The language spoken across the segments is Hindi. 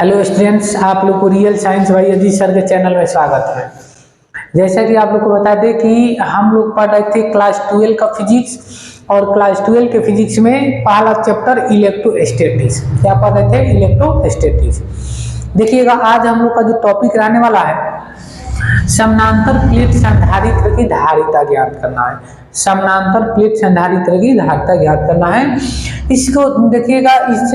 हेलो स्टूडेंट्स, आप लोग को रियल साइंस भाई अजीत सर के चैनल में स्वागत है। जैसा कि आप लोग को बता दें कि हम लोग पढ़ रहे थे क्लास 12 का फिजिक्स, और क्लास 12 के फिजिक्स में पहला चैप्टर इलेक्ट्रोस्टैटिक्स। क्या पढ़ रहे थे? इलेक्ट्रोस्टैटिक्स। देखिएगा, आज हम लोग का जो टॉपिक रहने वाला है, समानांतर प्लेट संधारित्र की धारिता ज्ञात करना है। समानांतर प्लेट संधारित्र की धारिता ज्ञात करना है। इसको देखिएगा, इस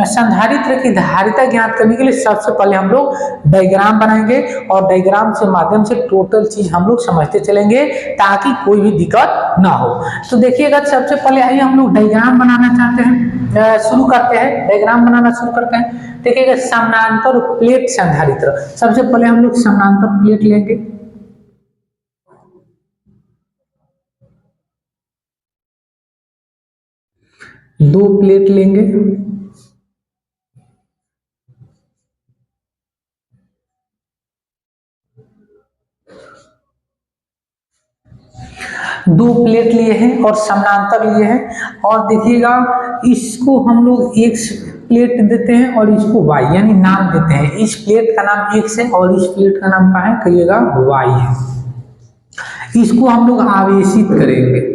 संधारित्र की धारिता ज्ञात करने के लिए सबसे पहले हम लोग डायग्राम बनाएंगे, और डायग्राम के माध्यम से टोटल चीज हम लोग समझते चलेंगे ताकि कोई भी दिक्कत ना हो। तो देखिएगा, सबसे पहले आइए हम लोग डायग्राम बनाना चाहते हैं, शुरू करते हैं। डायग्राम बनाना शुरू करते हैं। देखिएगा, समानांतर प्लेट संधारित्र। सबसे पहले हम लोग समानांतर प्लेट लेंगे। दो प्लेट लेंगे। दो प्लेट लिए हैं और समानांतर लिए हैं, और देखिएगा इसको हम लोग एक्स प्लेट देते हैं और इसको वाई यानी नाम देते हैं। इस प्लेट का नाम एक्स है और इस प्लेट का नाम क्या है? कहिएगा वाई है। इसको हम लोग आवेशित करेंगे,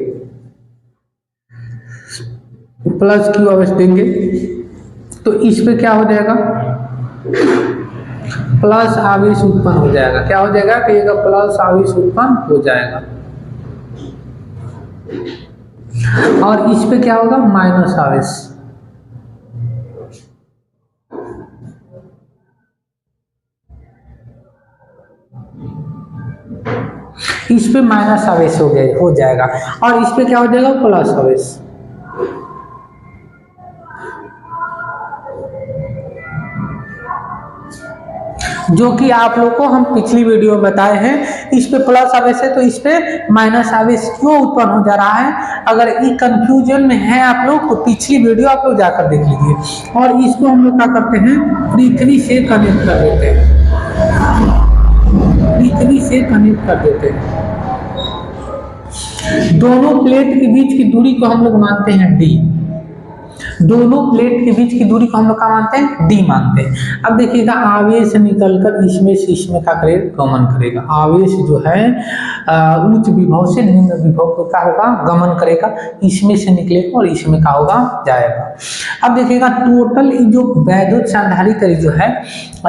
प्लस क्यू आवेश देंगे, तो इस पे क्या हो जाएगा? प्लस आवेश उत्पन्न हो जाएगा। क्या हो जाएगा? कहिएगा प्लस आवेश उत्पन्न हो जाएगा। और इस पे क्या होगा? माइनस आवेश। इस पे माइनस आवेश हो जाएगा, और इस पे क्या हो जाएगा? प्लस आवेश। जो कि आप लोग को हम पिछली वीडियो में बताए हैं। इस पे प्लस आवेश है तो इस पे माइनस आवेश क्यों उत्पन्न हो जा रहा है? अगर ये कंफ्यूजन में है आप लोग तो पिछली वीडियो आप लोग जाकर देख लीजिए। और इसको हम लोग क्या करते हैं? पृथ्वी से कनेक्ट कर देते हैं। पृथ्वी से कनेक्ट कर देते हैं। दोनों प्लेट के बीच की दूरी को हम लोग मानते हैं डी। दोनों प्लेट के बीच की दूरी को हम लोग क्या मानते हैं? डी मानते हैं। अब देखिएगा, आवेश निकलकर इसमें से इसमें क्या करेगा? गमन करेगा। आवेश जो है उच्च विभव से निम्न विभव को क्या होगा? गमन करेगा। इसमें से निकलेगा और इसमें क्या होगा? जाएगा। अब देखिएगा, टोटल जो वैद्युत संधारित्र जो है,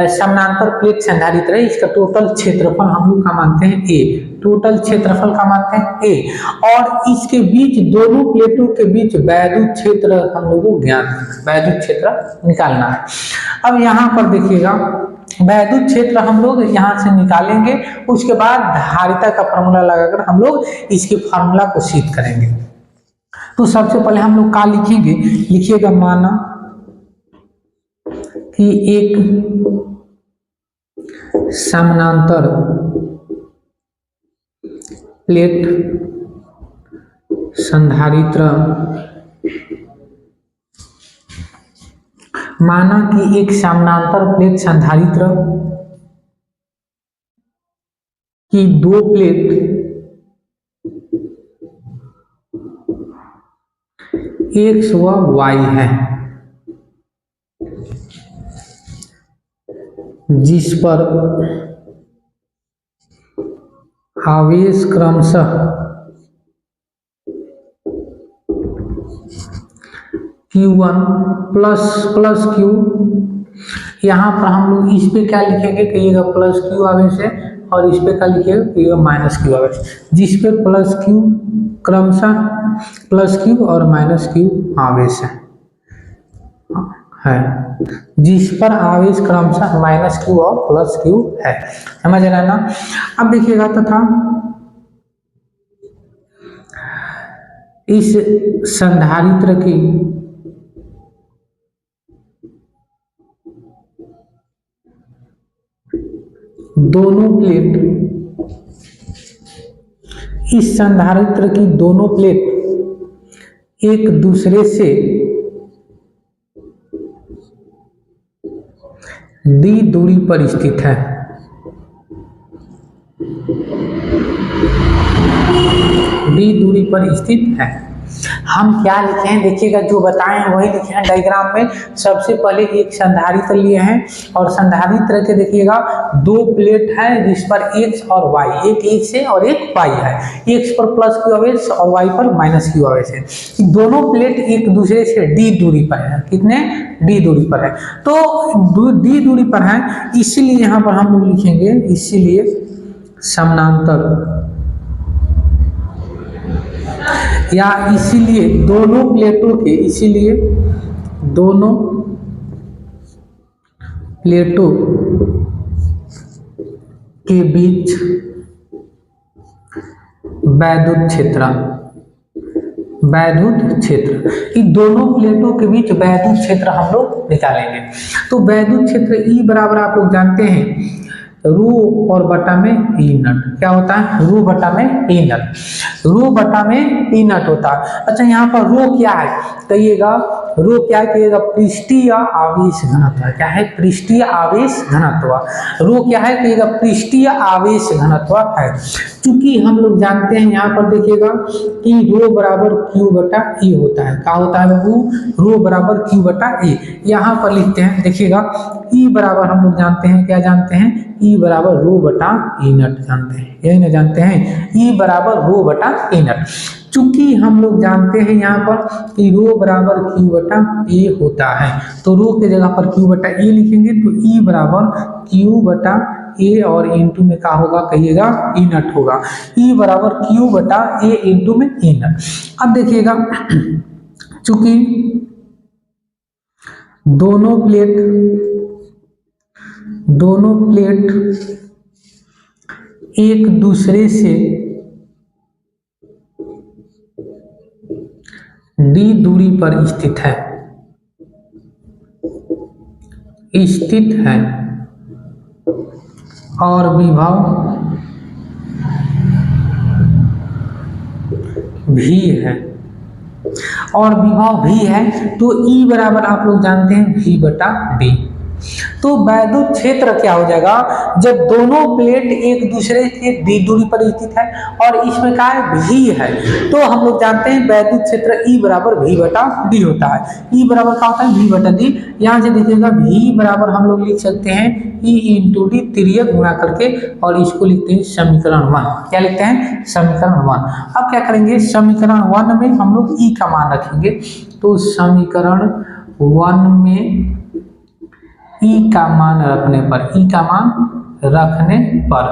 समानांतर प्लेट संधारित्र है, इसका टोटल क्षेत्रफल हम लोग का मानते हैं ए। टोटल क्षेत्रफल का मानते हैं ए, और इसके बीच दोनों प्लेटों के बीच वैद्युत क्षेत्र हम लोगों को ज्ञात, वैद्युत क्षेत्र निकालना है। अब यहाँ पर देखिएगा, वैद्युत क्षेत्र हम लोग यहाँ से निकालेंगे। उसके बाद धारिता का फॉर्मूला लगाकर हम लोग इसके फॉर्मूला को सिद्ध करेंगे। तो सबसे पहले हम लोग क्या लिखेंगे? लिखिएगा, माना कि एक समानांतर प्लेट संधारित्र, माना कि एक समानांतर प्लेट संधारित्र की दो प्लेट एक्स व वाई है, जिस पर आवेश क्रमशः Q1 प्लस Q, यहाँ पर हम लोग इस पे क्या लिखेंगे? कहिएगा प्लस Q आवेश है, और इस पे क्या लिखेगा? कहिएगा माइनस Q आवेश। जिस पे प्लस Q क्रमशः प्लस Q और माइनस Q आवेश है, जिस पर आवेश क्रमशः माइनस Q और प्लस Q है। समझ रहे ना? अब देखिएगा, तथा इस संधारित्र की दोनों प्लेट, इस संधारित्र की दोनों प्लेट एक दूसरे से डी दूरी पर स्थित है। डी दूरी पर स्थित है। हम क्या लिखे हैं देखिएगा, जो बताए हैं वही लिखे हैं डायग्राम में। सबसे पहले एक संधारित्र लिए हैं और संधारित्र के देखिएगा दो प्लेट है जिस पर x और y, एक x है और एक y है, x पर प्लस q आवेश और y पर माइनस q आवेश है। दोनों प्लेट एक दूसरे से d दूरी पर है, कितने d दूरी पर है, तो d दूरी पर है, इसीलिए यहाँ पर हम लोग लिखेंगे, इसीलिए समानांतर या इसीलिए दोनों प्लेटों के, इसीलिए दोनों प्लेटों के बीच वैद्युत क्षेत्र, वैद्युत क्षेत्र, इन दोनों प्लेटों के बीच वैद्युत क्षेत्र हम लोग निकालेंगे। तो वैद्युत क्षेत्र E बराबर आप लोग जानते हैं रू और बटा में ई नट, क्या होता है रू बटा में ई नट, रू बटा में ई नट होता है। अच्छा यहाँ पर रो क्या है कहिएगा, रो क्या कहिएगा पृष्ठीय आवेश घनत्व, क्या है पृष्ठीय आवेश घनत्व, रो क्या है कहिएगा पृष्ठीय आवेश घनत्व है। चूंकि हम लोग जानते हैं यहाँ पर देखिएगा कि रो बराबर क्यू बटा ई होता है, क्या होता है बाबू रो बराबर क्यू बटा ई, यहाँ पर लिखते हैं देखिएगा ई बराबर हम लोग जानते हैं, क्या जानते हैं ई बराबर रो बटा ई नट जानते हैं, यही ना जानते हैं ई बराबर रो बटा ई नट। चूंकि हम लोग जानते हैं यहाँ पर कि रो बराबर क्यू बटा ए होता है, तो रो के जगह पर क्यू बटा ए लिखेंगे, तो ई बराबर क्यू बटा ए और इंटू में क्या होगा कहिएगा ई नट होगा, ई बराबर क्यू बटा ए इंटू में ई नट। अब देखिएगा चूंकि दोनों प्लेट एक दूसरे से d दूरी पर स्थित है और विभव भी है, तो E बराबर आप लोग जानते हैं V बटा D। तो वैद्युत क्षेत्र क्या हो जाएगा जब दोनों प्लेट एक दूसरे के d दूरी पर स्थित है और इसमें क्या है V है, तो हम लोग जानते हैं वैद्युत क्षेत्र E बराबर V बटा D होता है। E बराबर क्या होता है V बटा D, यहाँ से देखिएगा V बराबर हम लोग लिख सकते हैं E इंटू डी, तिर्यक गुणा करके, और इसको लिखते हैं समीकरण 1, क्या लिखते हैं समीकरण 1। अब क्या करेंगे समीकरण 1 में हम लोग E का मान रखेंगे, तो समीकरण 1 में ई का मान रखने पर, ई का मान रखने पर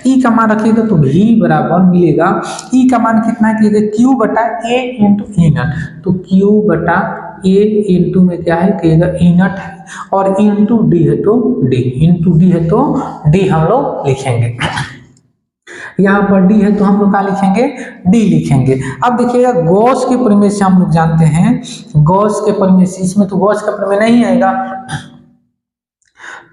ई का मान रखिएगा तो V बराबर मिलेगा, ई का मान कितना है क्यू बटा ए इंटू ई नट, तो क्यू बटा ए इंटू में क्या है कहिएगा ई नट है, और इंटू डी है तो डी, इंटू डी है तो डी हम लोग लिखेंगे। यहाँ पर डी है तो हम लोग क्या लिखेंगे डी लिखेंगे। अब देखिएगा गॉस के प्रमेय से हम लोग जानते हैं, गॉस के प्रमेय से, इसमें तो गॉस का प्रमेय नहीं आएगा,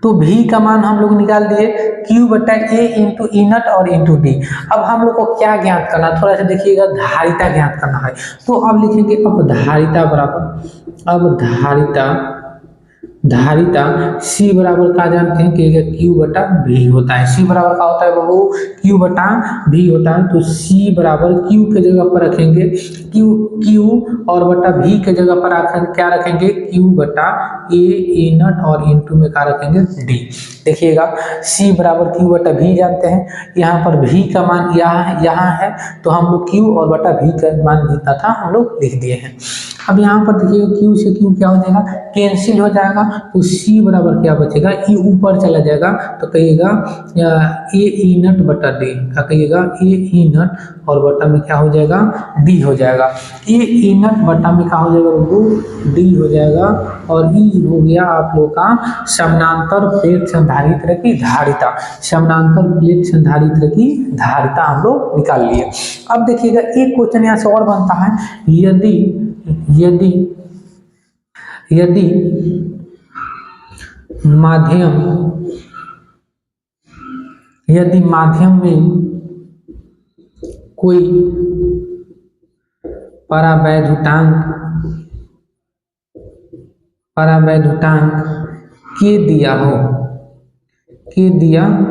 तो V का मान हम लोग निकाल दिए Q बटा ए इंटू ई नट और इंटू डी। अब हम लोग को क्या ज्ञात करना, थोड़ा सा देखिएगा धारिता ज्ञात करना है, तो अब लिखेंगे धारिता बराबर, धारिता C बराबर क्या जानते हैं कि Q बटा V होता है, C बराबर क्या होता है बाबू Q बटा V होता है, तो C बराबर Q के जगह पर रखेंगे Q और बटा V के जगह पर क्या रखेंगे Q बटा ए नट और इंटू में क्या रखेंगे D। देखिएगा C बराबर Q बटा V जानते हैं, यहाँ पर V का मान यहाँ है, तो हम लोग Q और बटा V का मान जितना था हम लोग लिख दिए हैं। अब यहाँ पर देखिए Q से Q क्या हो जाएगा कैंसिल हो जाएगा, तो C बराबर क्या बचेगा E ऊपर चला जाएगा, तो कहिएगा ए ई नट बटा डी, क्या कहिएगा ए ई नट और बटा में क्या हो जाएगा डी हो जाएगा, ए ई नट बटा में क्या हो जाएगा वो डी हो जाएगा, और ई हो गया आप लोग का समानांतर प्लेट संधारित्र की धारिता, समानांतर प्लेट संधारित्र की धारिता हम लोग निकाल लिए। अब देखिएगा एक क्वेश्चन यहाँ से और बनता है, यदि माध्यम में कोई परावैद्युतांक के दिया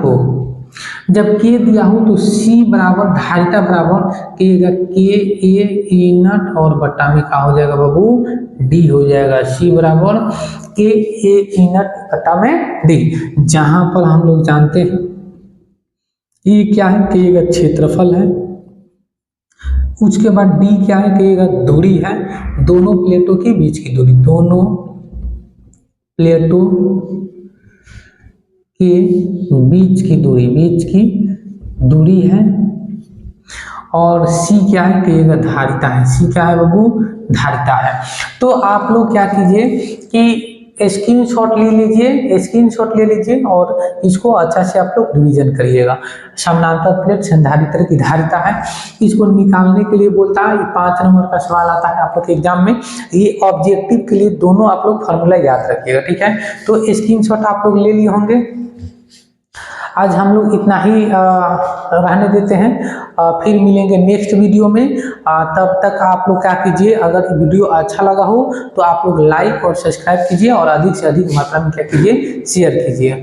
हो जब के दिया हो तो सी बराबर धारिता बराबर के ए नट और बट्टा में क्या हो जाएगा बाबू, डी हो जाएगा। सी बराबर के ए नट बट्टा में डी, जहां पर हम लोग जानते हैं ये क्या है कि ये क्षेत्रफल है, उसके बाद डी क्या है कि ये दूरी है, दोनों प्लेटों के बीच की दूरी, दोनों प्लेटों के बीच की दूरी है। और सी क्या है कि ये धारिता है, सी क्या है बाबू, धारिता है। तो आप लोग क्या कीजिए कि स्क्रीनशॉट ले लीजिए और इसको अच्छा से आप लोग रिवीजन करिएगा। समानांतर प्लेट संधारित्र की धारिता है, इसको निकालने के लिए बोलता है, 5 नंबर का सवाल आता है आप लोग के एग्जाम में। ये ऑब्जेक्टिव के लिए दोनों आप लोग फार्मूला याद रखिएगा, ठीक है। तो स्क्रीनशॉट आप लोग ले लिए होंगे। आज हम लोग इतना ही रहने देते हैं, फिर मिलेंगे नेक्स्ट वीडियो में। तब तक आप लोग क्या कीजिए, अगर वीडियो अच्छा लगा हो तो आप लोग लाइक और सब्सक्राइब कीजिए और अधिक से अधिक मात्रा में क्या कीजिए, शेयर कीजिए।